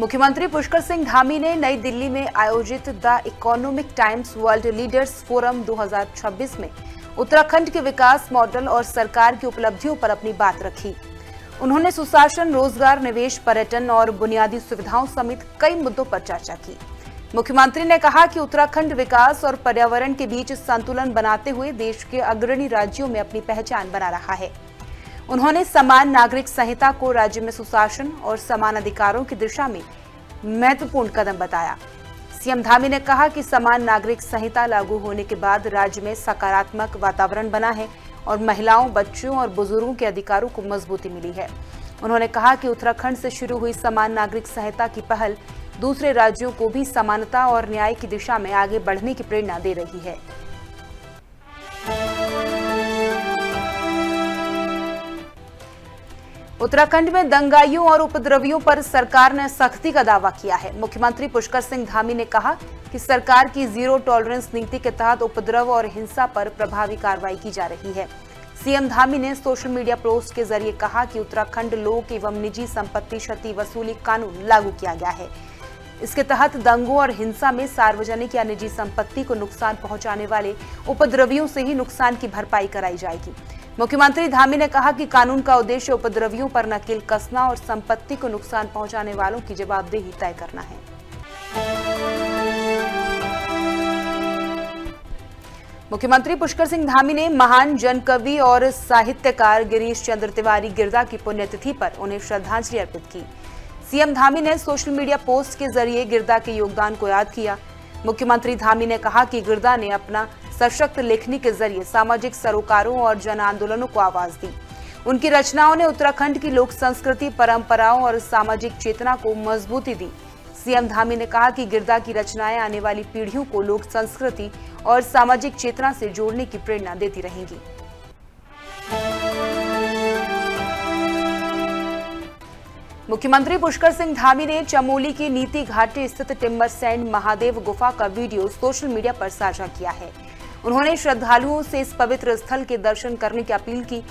मुख्यमंत्री पुष्कर सिंह धामी ने नई दिल्ली में आयोजित the economic times world leaders forum 2026 में उत्तराखंड के विकास मॉडल और सरकार की उपलब्धियों पर अपनी बात रखी। उन्होंने सुशासन, रोजगार, निवेश, पर्यटन और बुनियादी सुविधाओं समेत कई मुद्दों पर चर्चा की। मुख्यमंत्री ने कहा कि उत्तराखंड विकास और पर्यावरण के बीच संतुलन बनाते हुए देश के अग्रणी राज्यों में अपनी पहचान बना रहा है। उन्होंने समान नागरिक संहिता को राज्य में सुशासन और समान अधिकारों की दिशा में महत्वपूर्ण कदम बताया। सीएम धामी ने कहा कि समान नागरिक संहिता लागू होने के बाद राज्य में सकारात्मक वातावरण बना है और महिलाओं, बच्चों और बुजुर्गों के अधिकारों को मजबूती मिली है। उन्होंने कहा कि उत्तराखंड से शुरू हुई समान नागरिक संहिता की पहल दूसरे राज्यों को भी समानता और न्याय की दिशा में आगे बढ़ने की प्रेरणा दे रही है। उत्तराखंड में दंगाइयों और उपद्रवियों पर सरकार ने सख्ती का दावा किया है। मुख्यमंत्री पुष्कर सिंह धामी ने कहा कि सरकार की जीरो टॉलरेंस नीति के तहत उपद्रव और हिंसा पर प्रभावी कार्रवाई की जा रही है। सीएम धामी ने सोशल मीडिया पोस्ट के जरिए कहा कि उत्तराखंड लोक एवं निजी संपत्ति क्षति वसूली कानून लागू किया गया है। इसके तहत दंगों और हिंसा में सार्वजनिक या निजी संपत्ति को नुकसान पहुंचाने वाले उपद्रवियों से ही नुकसान की भरपाई कराई जाएगी। मुख्यमंत्री धामी ने कहा कि कानून का उद्देश्य उपद्रवियों पर नकेल कसना और संपत्ति को नुकसान पहुंचाने वालों की जवाबदेही तय करना है। मुख्यमंत्री पुष्कर सिंह धामी ने महान जन कवि और साहित्यकार गिरीश चंद्र तिवारी गिरदा की पुण्यतिथि पर उन्हें श्रद्धांजलि अर्पित की। सीएम धामी ने सोशल मीडिया पोस्ट के जरिए गिरदा के योगदान को याद किया। मुख्यमंत्री धामी ने कहा कि गिरदा ने अपना सशक्त लेखनी के जरिए सामाजिक सरोकारों और जन आंदोलनों को आवाज दी। उनकी रचनाओं ने उत्तराखंड की लोक संस्कृति, परंपराओं और सामाजिक चेतना को मजबूती दी। सीएम धामी ने कहा कि गिरदा की रचनाएं आने वाली पीढ़ियों को लोक संस्कृति और सामाजिक चेतना से जोड़ने की प्रेरणा देती रहेंगी। मुख्यमंत्री पुष्कर सिंह धामी ने चमोली की नीति घाटी स्थित टिम्बरसैंड महादेव गुफा का वीडियो सोशल मीडिया पर साझा किया है। उन्होंने श्रद्धालुओं से इस पवित्र स्थल के दर्शन करने की अपील की।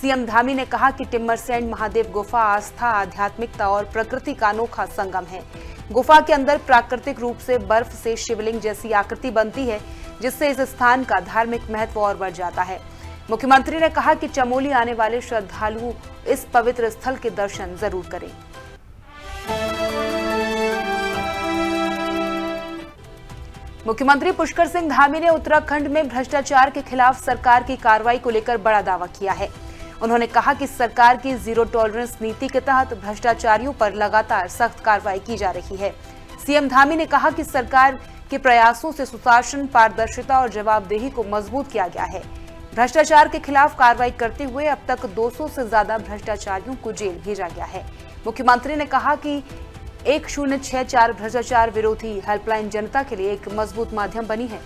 सीएम धामी ने कहा कि टिम्बरसैंड महादेव गुफा आस्था, आध्यात्मिकता और प्रकृति का अनोखा संगम है। गुफा के अंदर प्राकृतिक रूप से बर्फ से शिवलिंग जैसी आकृति बनती है, जिससे इस स्थान का धार्मिक महत्व और बढ़ जाता है। मुख्यमंत्री ने कहा कि चमोली आने वाले श्रद्धालु इस पवित्र स्थल के दर्शन जरूर करें। मुख्यमंत्री पुष्कर सिंह धामी ने उत्तराखंड में भ्रष्टाचार के खिलाफ सरकार की कार्रवाई को लेकर बड़ा दावा किया है। उन्होंने कहा कि सरकार की जीरो टॉलरेंस नीति के तहत भ्रष्टाचारियों पर लगातार सख्त कार्रवाई की जा रही है। सीएम धामी ने कहा कि सरकार के प्रयासों से सुशासन, पारदर्शिता और जवाबदेही को मजबूत किया गया है। भ्रष्टाचार के खिलाफ कार्रवाई करते हुए अब तक 200 से ज्यादा भ्रष्टाचारियों को जेल भेजा गया है। मुख्यमंत्री ने कहा कि 1064 भ्रष्टाचार विरोधी हेल्पलाइन जनता के लिए एक मजबूत माध्यम बनी है।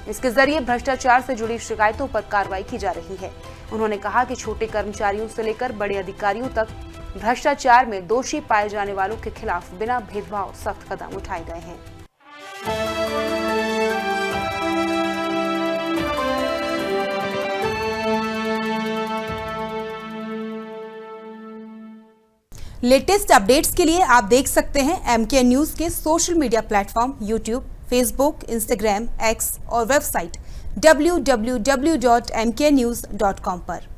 इसके जरिए भ्रष्टाचार से जुड़ी शिकायतों पर कार्रवाई की जा रही है। उन्होंने कहा कि छोटे कर्मचारियों से लेकर बड़े अधिकारियों तक भ्रष्टाचार में दोषी पाए जाने वालों के खिलाफ बिना भेदभाव सख्त कदम उठाए गए हैं। लेटेस्ट अपडेट्स के लिए आप देख सकते हैं MK न्यूज के social media platform YouTube, Facebook, Instagram, X और वेबसाइट www.mknews.com पर।